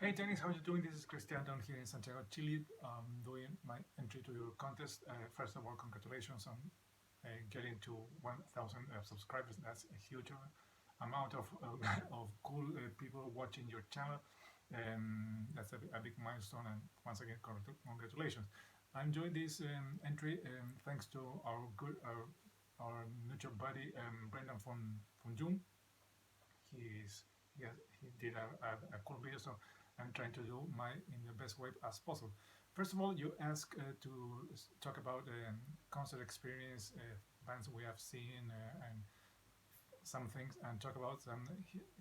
Hey Dennis, how are you doing? This is Christian down here in Santiago, Chile, doing my entry to your contest. First of all, congratulations on getting to 1,000 subscribers. That's a huge amount of, of cool people watching your channel. That's a big milestone, and once again, congratulations. I'm doing this entry thanks to our mutual buddy Brendan from June. He did a cool video, so I'm trying to do my in the best way as possible. First of all, you ask to talk about concert experience, bands we have seen, and some things, and talk about some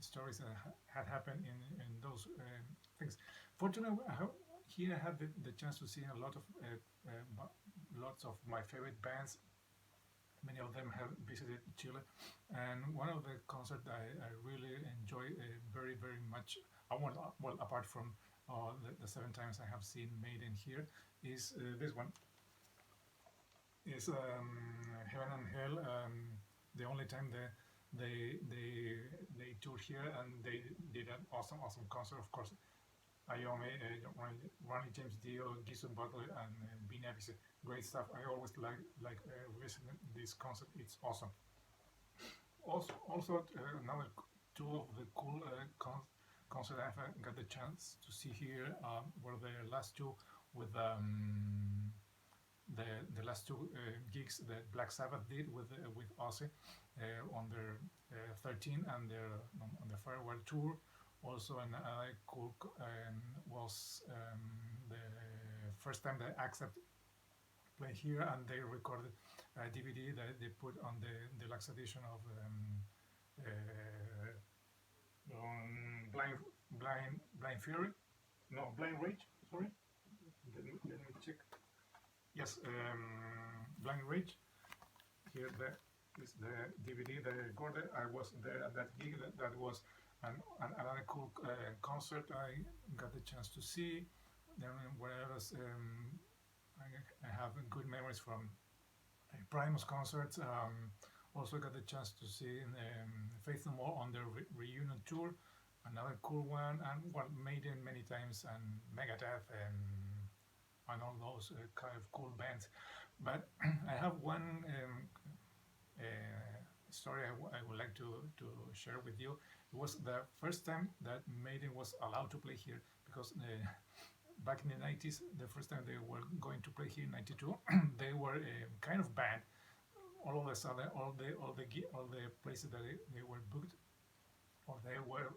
stories that had happened in those things. Fortunately, here I had the chance to see a lot of lots of my favorite bands. Many of them have visited Chile, and one of the concerts I really enjoy very much. Well, apart from the 7 times I have seen Maiden here, is this one. Is Heaven and Hell. The only time they toured here, and they did an awesome concert. Of course, Iommi, Ronnie James Dio, Gibson Butler, and Bean Evans. Great stuff. I always like visiting this concert. It's awesome. Also another two of the cool concert I've got the chance to see here were the last two with the last two gigs that Black Sabbath did with Ozzy on their 13 and their on the farewell tour. Also, another cool was the first time they accept play here, and they recorded a DVD that they put on the deluxe edition of Blind Fury, no, Blind Rage. Sorry, let me check. Yes, Blind Rage. Here is the DVD that I recorded. I was there at that gig. That was another cool concert I got the chance to see. Then where else? I have good memories from Primus concerts. Also got the chance to see Faith No More on their reunion tour. Another cool one, and what Maiden many times, and Megadeth, and all those kind of cool bands. But I have one story I would like to share with you. It was the first time that Maiden was allowed to play here, because back in the 90s, the first time they were going to play here in 92, they were kind of banned. All of a sudden, all the places that they were booked, or they were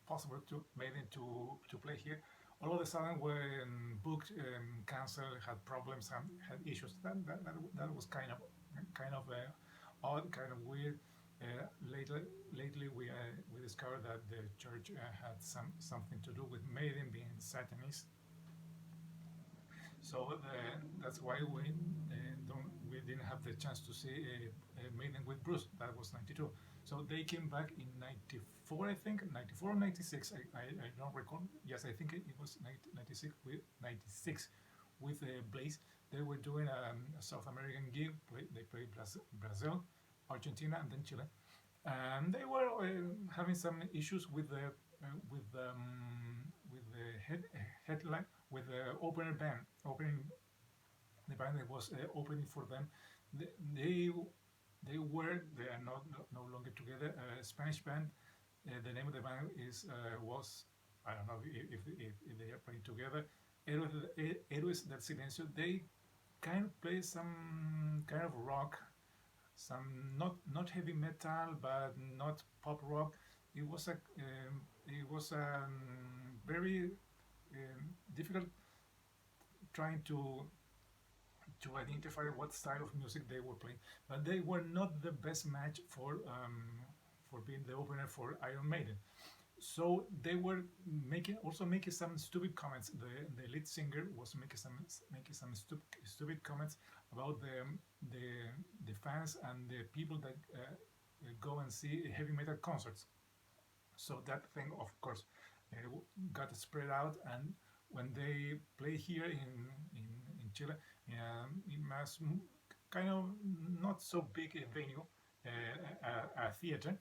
possible to Maiden to play here, all of a sudden were booked, canceled, had problems, had issues. That was kind of odd, kind of weird. Lately, we discovered that the church had something to do with Maiden being Satanist. So that's why we didn't have the chance to see Maiden with Bruce. That was 92. So they came back in 94, I think, 94 or 96. I don't recall. Yes, I think it was 96 with Blaze. They were doing a South American gig. They played Brazil, Argentina, and then Chile. And they were having some issues with the headline, with the opener band, the band that was opening for them. They are no longer together. A Spanish band. The name of the band was, I don't know if they are playing together. Héroes del Silencio. They kind of play some kind of rock, some not heavy metal, but not pop rock. It was very difficult trying to identify what style of music they were playing, but they were not the best match for being the opener for Iron Maiden. So they were making some stupid comments. The lead singer was making some stupid comments about the fans and the people that go and see heavy metal concerts. So that thing, of course, got spread out, and when they play here in Chile, in kind of not so big a venue, a theater,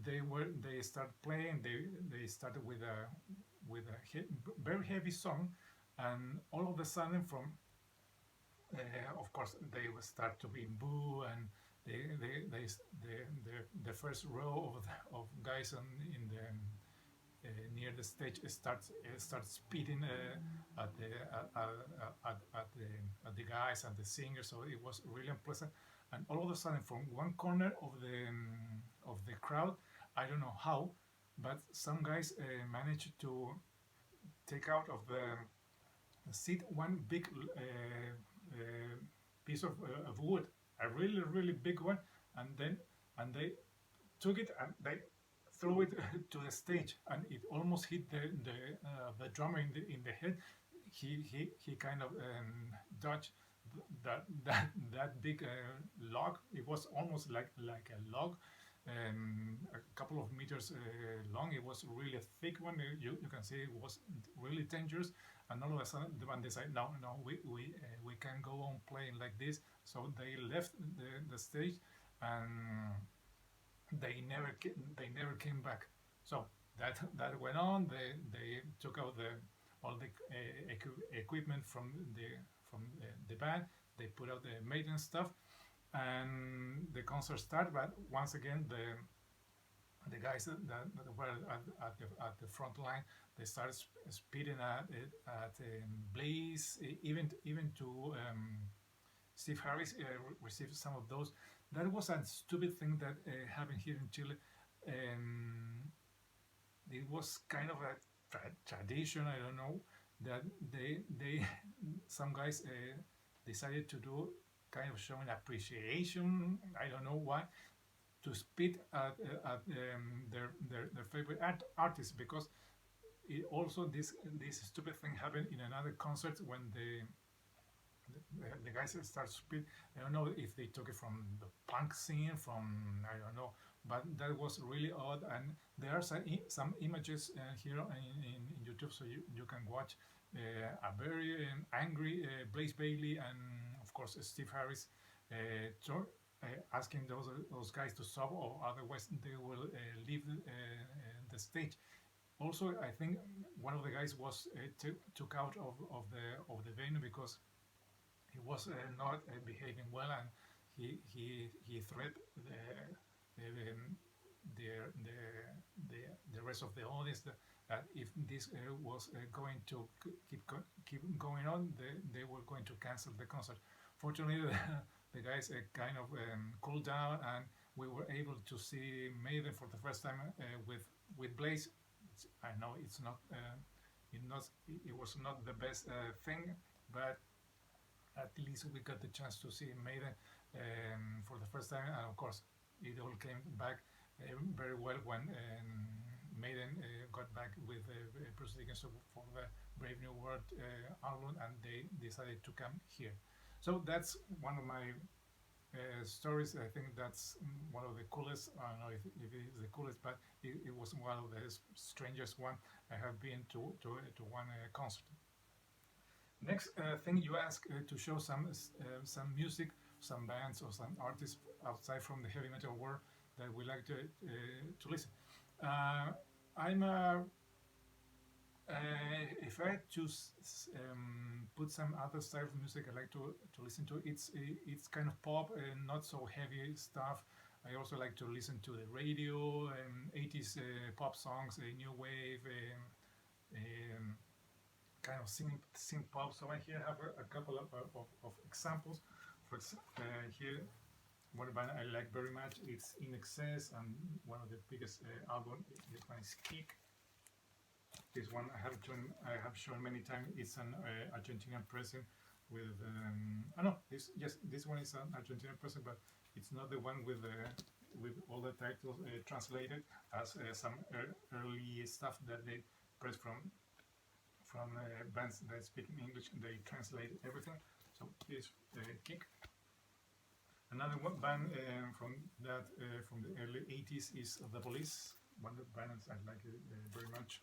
they start playing. They started with a very heavy song, and all of a sudden from of course they will start to be boo, and they the first row of guys in the near the stage starts spitting at the guys and the singers, so it was really unpleasant. And all of a sudden, from one corner of the crowd, I don't know how, but some guys managed to take out of the seat one big piece of wood, a really big one, and then and they took it and they threw it to the stage, and it almost hit the drummer in the head. He kind of dodged that big log. It was almost like a log, a couple of meters long. It was really a thick one. You can see it was really dangerous. And all of a sudden, the band decided, no, we can't go on playing like this. So they left the stage, and they never came back. So that went on. They took out all the equipment from the band. They put out the Maiden stuff, and the concert started. But once again, the guys that were at the front line, they started speeding at Blaze, even to Steve Harris received some of those. That was a stupid thing that happened here in Chile. Um, it was kind of a tradition, I don't know, that they some guys decided to do, kind of showing appreciation, I don't know why, to spit at their favorite artist, because also this stupid thing happened in another concert when the guys start spit. I don't know if they took it from the punk scene, from I don't know, but that was really odd. And there are some images here in YouTube, so you can watch a very angry Blaze Bailey and of course Steve Harris uh, asking those guys to stop, or otherwise they will leave the stage. Also, I think one of the guys was took out of the venue because he was not behaving well, and he threatened the, the, the rest of the audience that if this was going to keep going on, they were going to cancel the concert. Fortunately, the guys kind of cooled down, and we were able to see Maiden for the first time with Blaze. I know it was not the best thing, but at least we got the chance to see Maiden for the first time, and of course it all came back very well when Maiden got back with Bruce Dickinson for the Brave New World album, and they decided to come here. So that's one of my stories. I think that's one of the coolest. I don't know if it is the coolest, but it was one of the strangest one I have been to one concert. Next thing, you ask to show some music, some bands or some artists outside from the heavy metal world that we like to listen. Uh, I'm if I choose put some other style of music I like to listen to, it's kind of pop and not so heavy stuff. I also like to listen to the radio, 80s pop songs, new wave, kind of synth pop. So I here have a couple of examples. Here, one band I like very much, it's In Excess, and one of the biggest album. This one is Kick. This one I have shown many times. It's an Argentinian person with oh no, this one is an Argentinian person, but it's not the one with all the titles translated as some early stuff that they press from bands that speak in English, and they translate everything. So here's Kick. Another one band from the early 80s is The Police. One of the bands I like very much.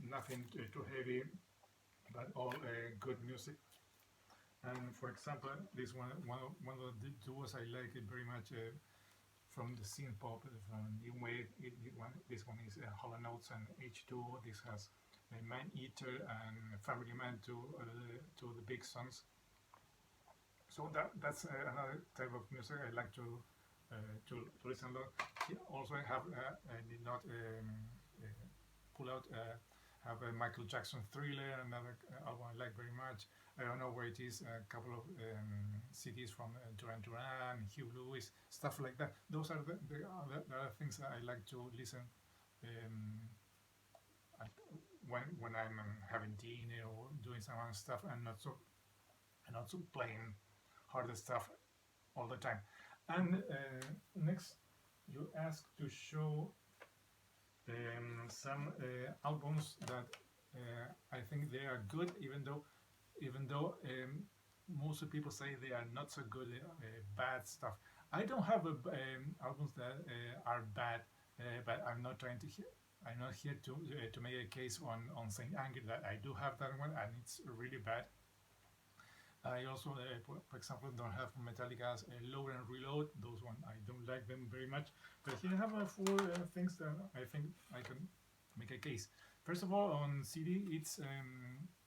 Nothing too heavy, but all good music. And for example, this one of the duos I like it very much from the synth pop, from new wave. This one is Hollow Notes and H2O. This has Man Eater and Family Man to the big songs. So that's another type of music I like to listen to. Also, I did not pull out have a Michael Jackson Thriller, another album I like very much. I don't know where it is. A couple of CDs from Duran Duran, Hugh Lewis, stuff like that. Those are the other things that I like to listen when I'm having dinner or doing some other stuff, and not so playing harder stuff all the time. And next, you ask to show some albums that I think they are good, even though most of people say they are not so good, bad stuff. I don't have albums that are bad, but I'm not here to make a case on Saint Anger that I do have that one and it's really bad. I also, for example, don't have Metallica's Load and Reload. Those one I don't like them very much. But here I have four things that I think I can make a case. First of all, on CD, it's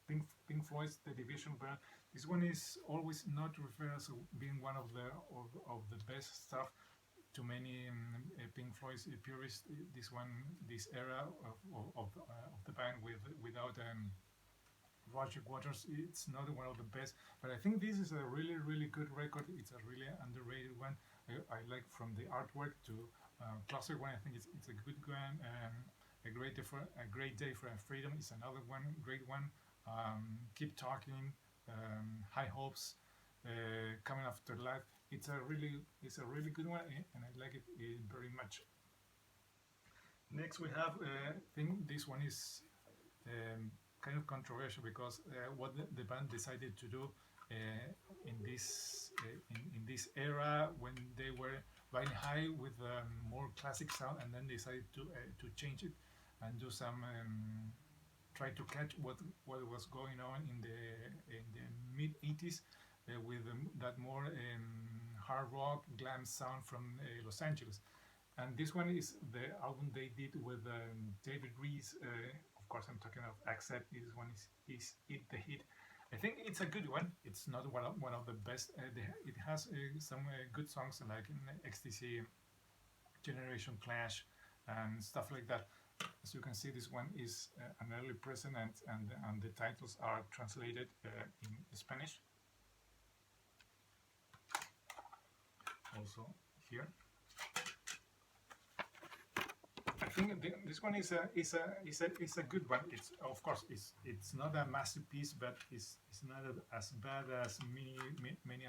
Pink Floyd's The Division, but this one is always not referred as being one of the best stuff. To many Pink Floyd's purists, this era of the band without Roger Waters, it's not one of the best, but I think this is a really good record. It's a really underrated one. I like from the artwork to classic one. I think it's a good one. A great day for freedom is another one, great one. Keep Talking, High Hopes, Coming After Life. It's a really good one, and I like it very much. Next we have, I think this one is kind of controversial because what the band decided to do in this era when they were riding high with more classic sound, and then decided to change it and do some try to catch what was going on in the mid 80s with that more hard rock glam sound from Los Angeles. And this one is the album they did with David Rees. Of course, I'm talking of Accept. This one is Eat the Hit. I think it's a good one. It's not one of the best. It has some good songs like Ecstasy, Generation Clash, and stuff like that. As you can see, this one is an early present, and the titles are translated in Spanish. Also here. I think this one is a good one. It's of course it's not a masterpiece, but it's not as bad as many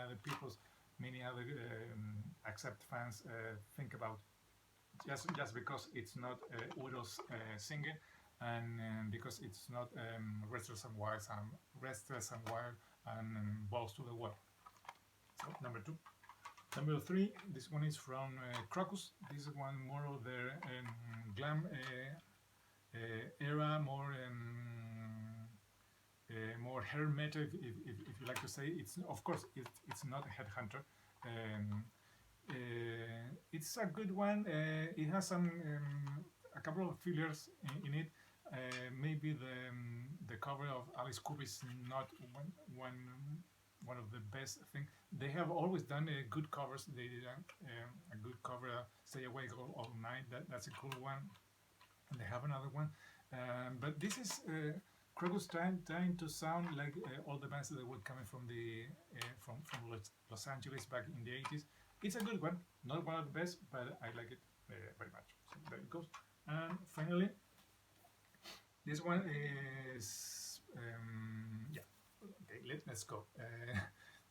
other Accept fans think about. Just because it's not Udo's singing, and because it's not Restless and Wild and Balls to the Wall. So number 2. Number 3, this one is from Crocus. This is one more of their glam era, more hair metal, if you like to say. It's of course it's not a Headhunter. It's a good one. It has a couple of fillers in it. Maybe the cover of Alice Cooper is not one of the best things. They have always done good covers. They did a good cover, Stay Awake All Night. That's a cool one. And they have another one. But this is Crocus trying to sound like all the bands that were coming from from Los Angeles back in the 80s. It's a good one. Not one of the best, but I like it very much. So there it goes. And finally, this one is okay. Let's go.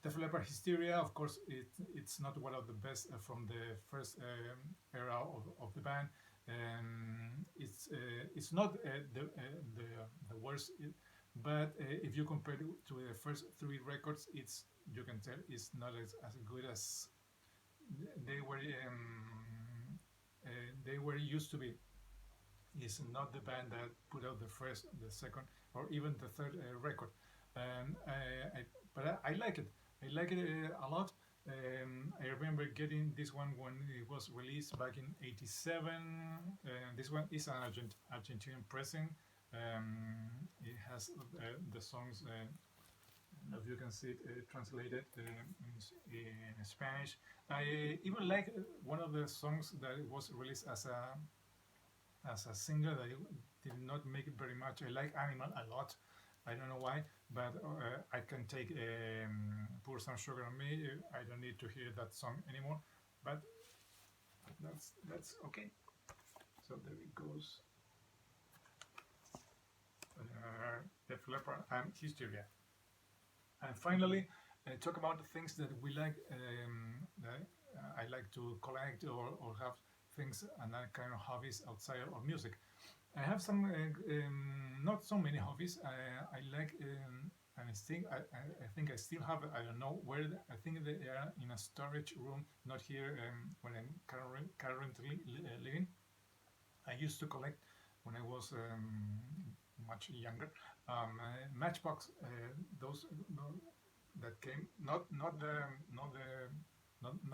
Def Leppard Hysteria. Of course, it's not one of the best from the first era of the band. It's not the worst, but if you compare it to the first 3 records, you can tell it's not as good as they were used to be. It's not the band that put out the first, the second, or even the third record. But I like it. I like it a lot. I remember getting this one when it was released back in '87. This one is an Argentinian pressing. It has the songs, if you can see it translated in Spanish. I even like one of the songs that was released as a single that it did not make it very much. I like Animal a lot. I don't know why, but I can take Pour Some Sugar on Me. I don't need to hear that song anymore. But that's okay. So there it goes. Def Leppard and Hysteria. And finally, talk about the things that we like. That I like to collect or have things and that kind of hobbies outside of music. I have some, not so many hobbies. I like, and I think I still have. I don't know where. I think they are in a storage room, not here when I'm currently living. I used to collect when I was much younger. Matchbox, those that came not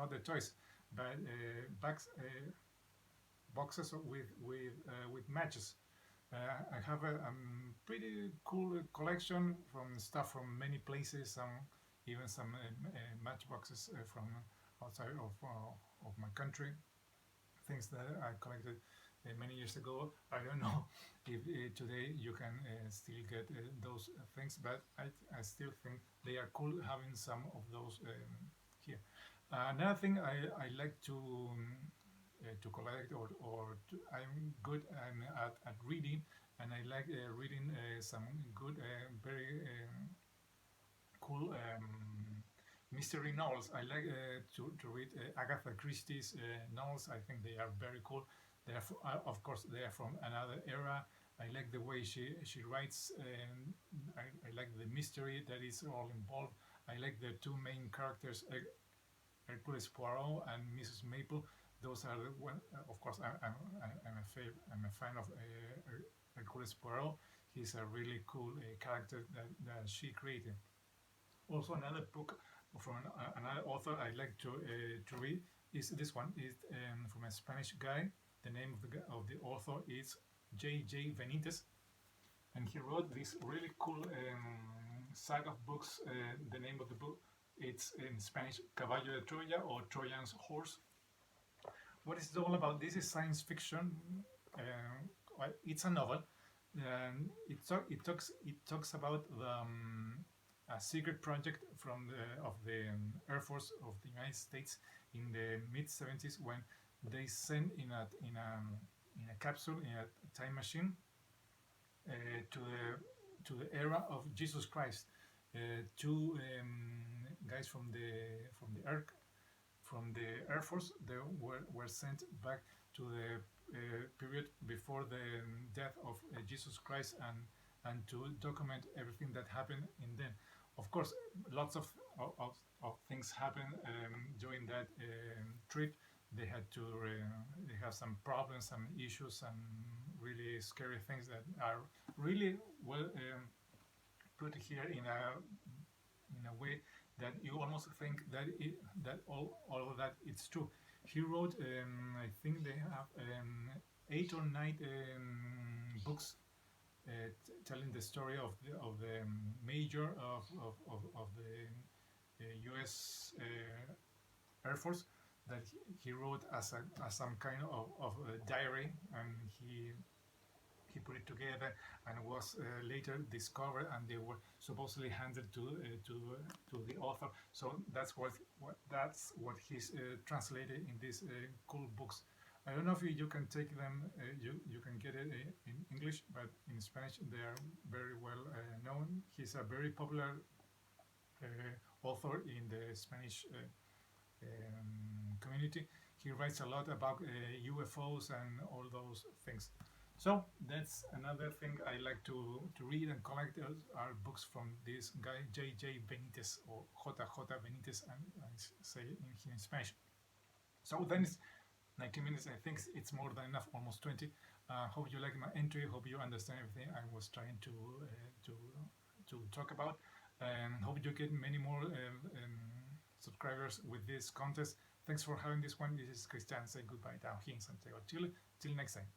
the toys, but boxes with matches. I have a pretty cool collection from stuff from many places. Even some matchboxes from outside of my country. Things that I collected many years ago. I don't know if today you can still get those things, but I still think they are cool having some of those here. Another thing I like to collect I'm good at reading, and I like reading some good, very cool mystery novels. I like to read Agatha Christie's novels. I think they are very cool. They are, of course, they are from another era. I like the way she writes. I like the mystery that is all involved. I like the two main characters, Hercules Poirot and Mrs. Maple. Those are the one. Of course, I'm a fan of Hercules Poirot. He's a really cool character that she created. Also, another book from another author I like to read is this one. It's from a Spanish guy. The name of the author is J. Benitez, and he wrote this really cool saga of books. The name of the book, it's in Spanish, Caballo de Troya, or Trojan's Horse. What is it all about? This is science fiction. Well, it's a novel. It talks about a secret project from the Air Force of the United States in the mid 70s, when they sent in a capsule, in a time machine, uh, to the era of Jesus Christ. Two guys from the Air Force, they were sent back to the period before the death of Jesus Christ, and to document everything that happened in then. Of course, lots of things happen during that trip. They had to they have some problems, some issues, some really scary things that are really well put here in a way that you almost think that all of that it's true. He wrote, I think they have 8 or 9 books telling the story of the major of the U.S. Air Force, that he wrote as some kind of a diary, and he put it together, and was later discovered, and they were supposedly handed to the author. So that's what he's translated in these cool books. I don't know if you can take them. You can get it in English, but in Spanish they are very well known. He's a very popular author in the Spanish community. He writes a lot about UFOs and all those things. So that's another thing I like to read and collect are books from this guy J. Benitez, or J. Benitez, and I say it in Spanish. So then it's 90 minutes. I think it's more than enough, almost 20. Hope you like my entry. Hope you understand everything I was trying to talk about, and hope you get many more subscribers with this contest. Thanks for having this one. This is Christian saying goodbye down here in Santiago, Chile. Till next time.